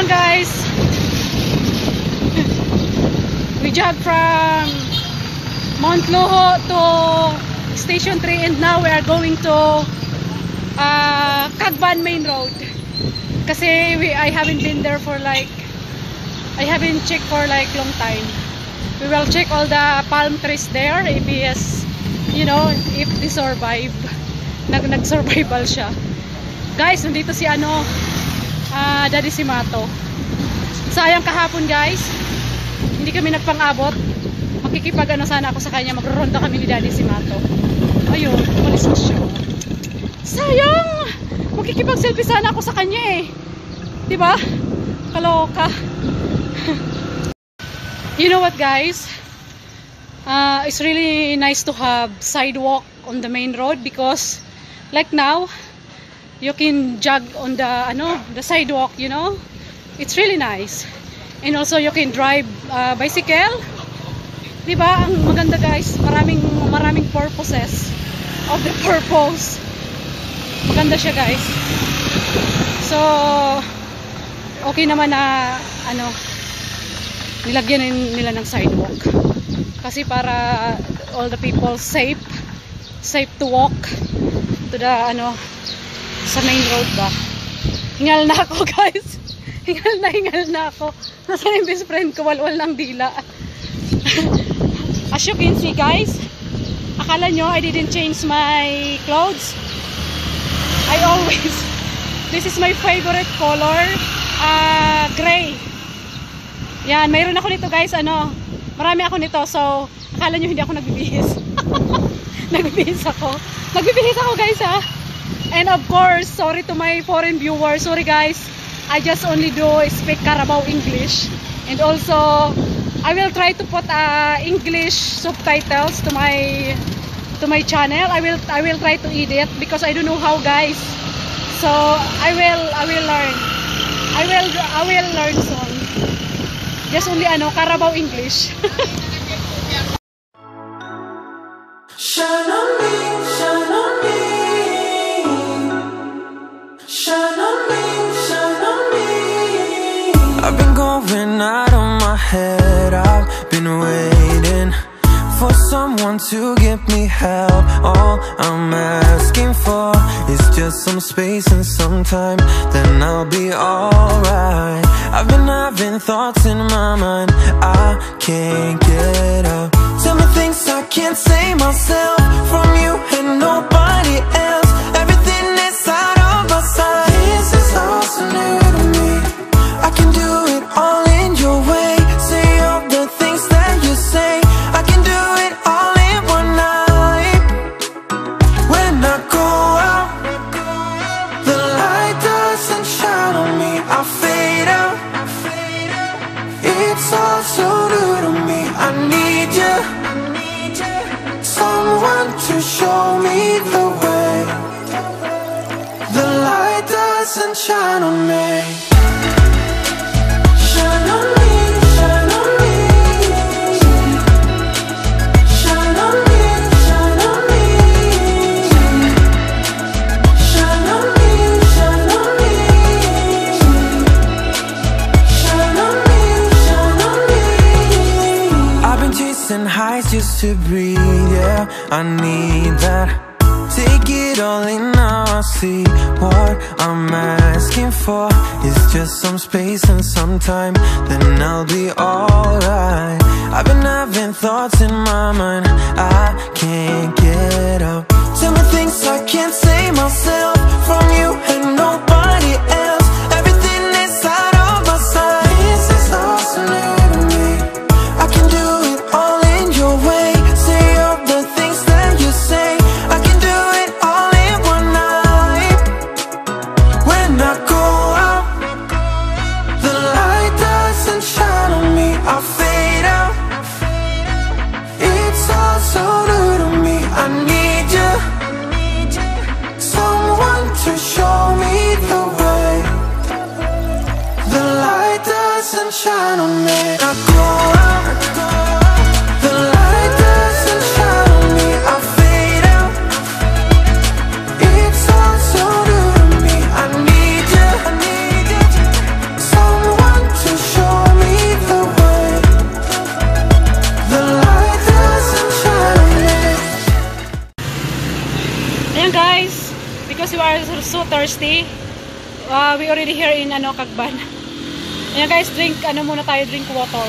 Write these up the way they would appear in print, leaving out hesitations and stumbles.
lang guys. We jogged from Mount Luho to Station 3 and now we are going to Cagban Main Road. Kasi I haven't been there for like, I haven't checked for like long time. We will check all the palm trees there if yes, you know, if they survive. Nag-survival siya. Guys, nandito si ano, Daddy Simato. Sayang kahapon guys, hindi kami nagpang-abot. Makikipag ano sana ako sa kanya, magro-ronda kami ni Daddy Simato. Ayun, umalis na siya. Sayang! Makikipag-selfie sana ako sa kanya eh. Diba? Kaloka. You know what guys? It's really nice to have sidewalk on the main road because like now, you can jog on the sidewalk, you know? It's really nice. And also you can drive bicycle. Diba? Ang maganda guys, maraming purposes of the purpose. Maganda siya guys. So okay naman na ano, nilagyan nila ng sidewalk. Kasi para all the people safe to walk to the ano, sa main road ba. Hingal na ako guys. Hingal na ako. Nasa yung best friend ko, walwal ng dila. As you can see guys, akala nyo I didn't change my clothes. This is my favorite color, gray. Yan, mayroon ako nito guys, ano, marami ako nito, so akala nyo hindi ako nagbibihis. Nagbibihis ako guys ha. And of course, sorry to my foreign viewers, sorry guys, I just only do speak Carabao English. And also, I will try to put English subtitles to my channel. I will try to edit because I don't know how guys. So I will learn. I will learn soon. Just only ano, Carabao English. Shine on me, shine on me. Shine on me, shine on me. I've been going out of my head. I've been waiting for someone to give me help. All I'm asking for is just some space and some time, then I'll be alright. I've been having thoughts in my mind I can't get out. Tell me things I can't say myself from you and nobody else. Everything is out of my sight. This is all so new to me. I can do it all in your way. Say all the things that you say. I can do it all in one night. When I go out, the light doesn't shine on me. I fade out. It's all so new to me. I need you, someone to show me the way. The light doesn't shine on me. Shine on me, shine on me. Shine on me, shine on me. Shine on me, shine on me. Shine on me, shine on me. I've been chasing highs just to breathe, yeah, I need that. Take it all in now, I see what I'm asking for is just some space and some time, then I'll be alright. I've been having thoughts in my mind I can't get out. Tell me things I can't say myself from you and nobody else. Everything is out of my sight. This is all so new to me. I can do it all in your way. Say all the things that you say. I can do it all in one night. When I go out, the light doesn't shine on me. I fade out. It's all so new to me. I need you, someone to show me the way. The light doesn't shine on me. I go out, the light doesn't shine on me. I fade out. It's all so new to me. I need you, someone so thirsty. We already here in Cagban. Ayan guys, drink drink water.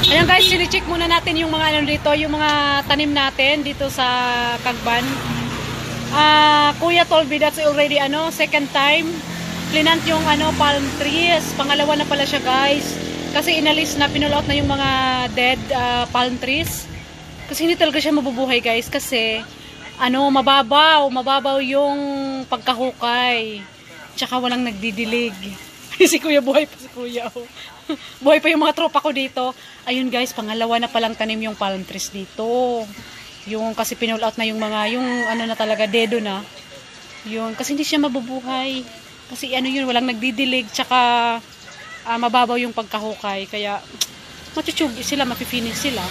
Ayan guys, sini-check muna natin yung mga dito, yung mga tanim natin dito sa Cagban. Kuya told me that's already second time plinant yung palm trees. Pangalawa na pala siya guys. Kasi inalis na, pinull out na yung mga dead palm trees. Kasi hindi talaga siya mabubuhay guys. Kasi mababaw yung pagkahukay. Tsaka walang nagdidilig. Si kuya, buhay pa si kuya. Buhay pa yung mga tropa ko dito. Ayun guys, pangalawa na palang tanim yung palm trees dito. Yung kasi pinull out na yung mga, yung na talaga, dedo na. Yun, kasi hindi siya mabubuhay. Kasi yun, walang nagdidilig. Tsaka mababaw yung pagkahukay. Kaya matutugi sila, mapifinish sila.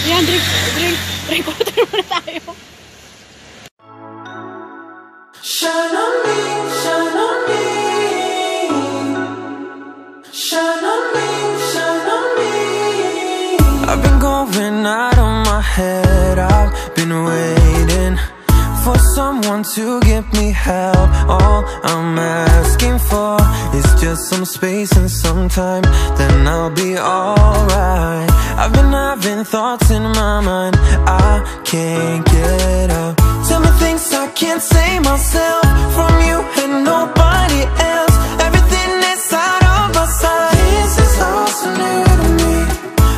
Yan, drink water muna tayo. Shine on me, shine on me. Shine on me, shine on me. I've been going out of my head. I've been waiting for someone to give me help. All I'm asking for is just some space and some time, then I'll be alright. I've been having thoughts in my mind I can't get out. Tell me things I can't say myself, from you and nobody else. Everything is out of my sight. This is all so new to me.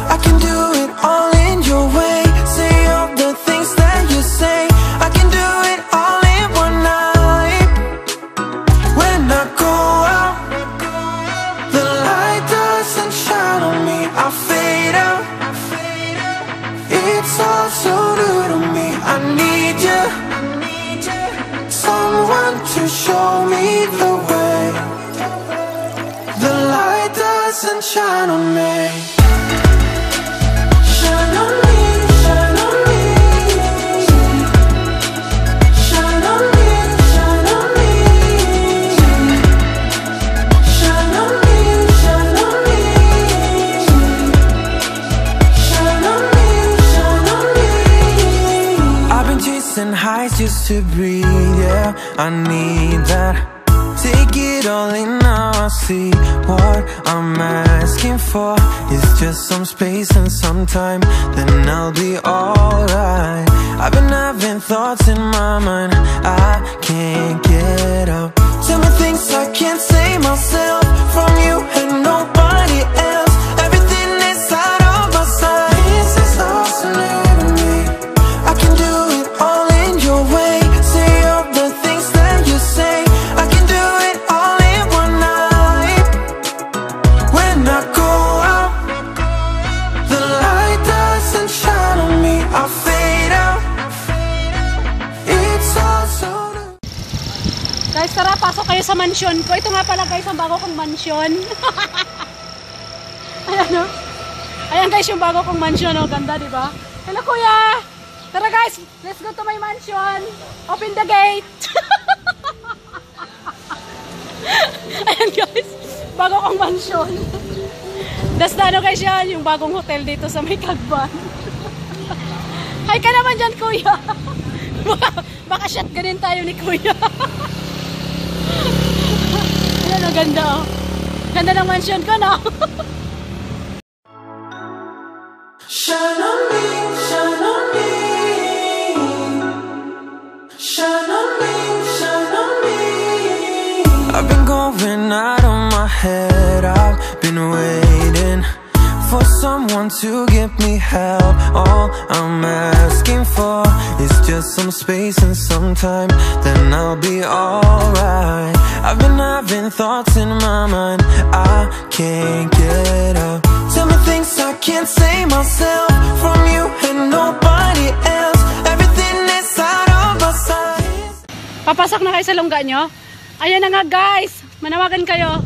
I can do it all in your way. Say all the things that you say. I can do it all in one night. When I go out, the light doesn't shine on me. I fade out. It's all so new to me. I need you, someone to show me the way. The light doesn't shine on me. Shine on me, shine on me. Shine on me, shine on me. Shine on me, shine on me. Shine on me, shine on me. I've been chasing highs just to breathe, yeah, I need that. Take it all in now, I see what I'm asking for is just some space and some time, then I'll be alright. I've been having thoughts in my mind I can't get out. Tell me things I can't say myself, from you and nobody else. Everything is out of my sight. This is all so new to me. I can do it all in your way. Say all the things that you say. I can do it all in one night. When I go out, the light doesn't shine on me. I fade out. It's all so new. Guys, tara, pasok kayo sa mansion ko. Ito nga pala guys, ang bago kong mansion. Ayan o. Ayan guys, yung bago kong mansion. O, ganda, diba? Hello kuya! Tara guys, let's go to my mansion. Open the gate. Ayan guys, bago kong mansion. Das na guys yan, yung bagong hotel dito sa may Cagban. Hi ka naman dyan kuya. Baka shotgunin tayo ni kuya. Ayan, ang ganda oh. Ganda ng mansion ko, no? Shine on me, shine on me. Shine on me, shine on me. I've been going out of my head. I've been waiting for someone to give me help. All I'm asking for is just some space and some time, then I'll be alright. I've been having thoughts in my mind I can't get out. Tell me things I can't say myself, from you and nobody else. Everything is out of my sight. Papasok na kayo sa lungga nyo. Ayan na nga guys, manawagan kayo.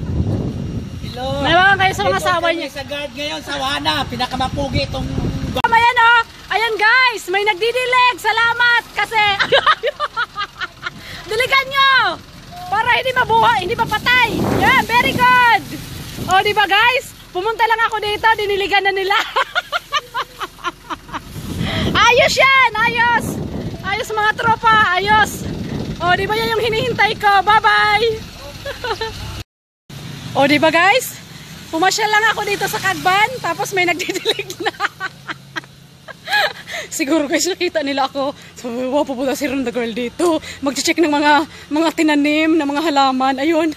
Hello. Manawagan kayo sa mga asawa nyo. Sa guard ngayon sa Wana, pinakamapugi itong... Ayan oh, ayan guys, may nagdidilig. Salamat kasi diligan nyo para hindi mabuhay, hindi mapatay. Yeah, very good. O, di ba guys? Pumunta lang ako dito, diniligan na nila. Ayos yan, ayos. Ayos ayos mga tropa, ayos. O, di ba yan yung hinihintay ko? Bye-bye! O, di ba guys? Pumasyal lang ako dito sa Cagban, tapos may nagdidilig na. Siguro guys, nakita nila ako. So, wow, pupunta si Ron the Girl dito. Mag-check ng mga tinanim, ng mga halaman. Ayun,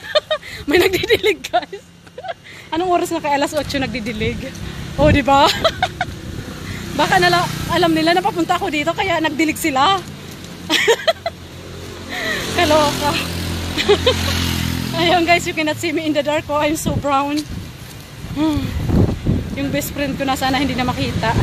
may nagdidilig guys. Anong oras na kay alas 8 nagdidilig? O, di ba? Baka alam nila na papunta ako dito, kaya nagdilig sila. Kaloka. Ayun guys, you cannot see me in the dark. Oh, I'm so brown. Yung best friend ko na sana hindi na makita.